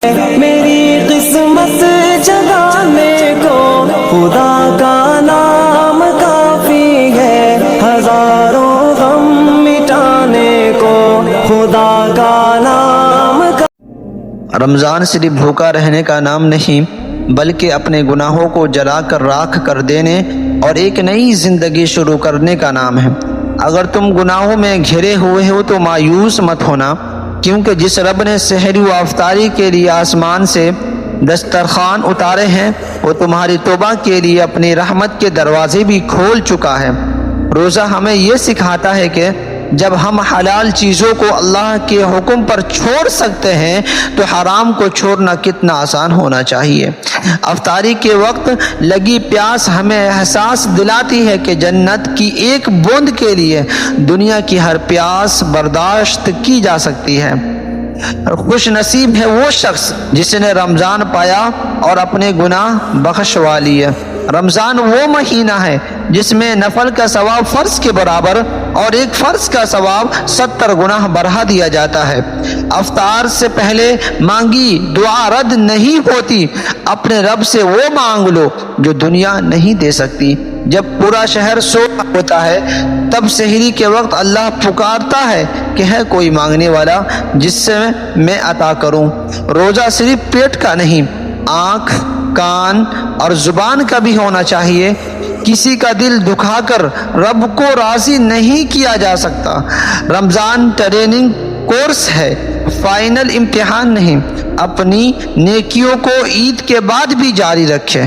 میری قسمت جگانے کو خدا کا نام کافی ہے، ہزاروں غم مٹانے کو خدا کا نام رمضان صرف بھوکا رہنے کا نام نہیں بلکہ اپنے گناہوں کو جلا کر راکھ کر دینے اور ایک نئی زندگی شروع کرنے کا نام ہے۔ اگر تم گناہوں میں گھرے ہوئے ہو تو مایوس مت ہونا، کیونکہ جس رب نے سحری و افطاری کے لیے آسمان سے دسترخوان اتارے ہیں وہ تمہاری توبہ کے لیے اپنی رحمت کے دروازے بھی کھول چکا ہے۔ روزہ ہمیں یہ سکھاتا ہے کہ جب ہم حلال چیزوں کو اللہ کے حکم پر چھوڑ سکتے ہیں تو حرام کو چھوڑنا کتنا آسان ہونا چاہیے۔ افطاری کے وقت لگی پیاس ہمیں احساس دلاتی ہے کہ جنت کی ایک بوند کے لیے دنیا کی ہر پیاس برداشت کی جا سکتی ہے۔ خوش نصیب ہے وہ شخص جس نے رمضان پایا اور اپنے گناہ بخشوا لیے۔ رمضان وہ مہینہ ہے جس میں نفل کا ثواب فرض کے برابر اور ایک فرض کا ثواب 70 گنا بڑھا دیا جاتا ہے۔ افطار سے پہلے مانگی دعا رد نہیں ہوتی، اپنے رب سے وہ مانگ لو جو دنیا نہیں دے سکتی۔ جب پورا شہر سو ہوتا ہے تب سحری کے وقت اللہ پکارتا ہے کہ ہے کوئی مانگنے والا جس سے میں عطا کروں۔ روزہ صرف پیٹ کا نہیں، آنکھ، کان اور زبان کا بھی ہونا چاہیے۔ کسی کا دل دکھا کر رب کو راضی نہیں کیا جا سکتا۔ رمضان ٹریننگ کورس ہے، فائنل امتحان نہیں۔ اپنی نیکیوں کو عید کے بعد بھی جاری رکھیں۔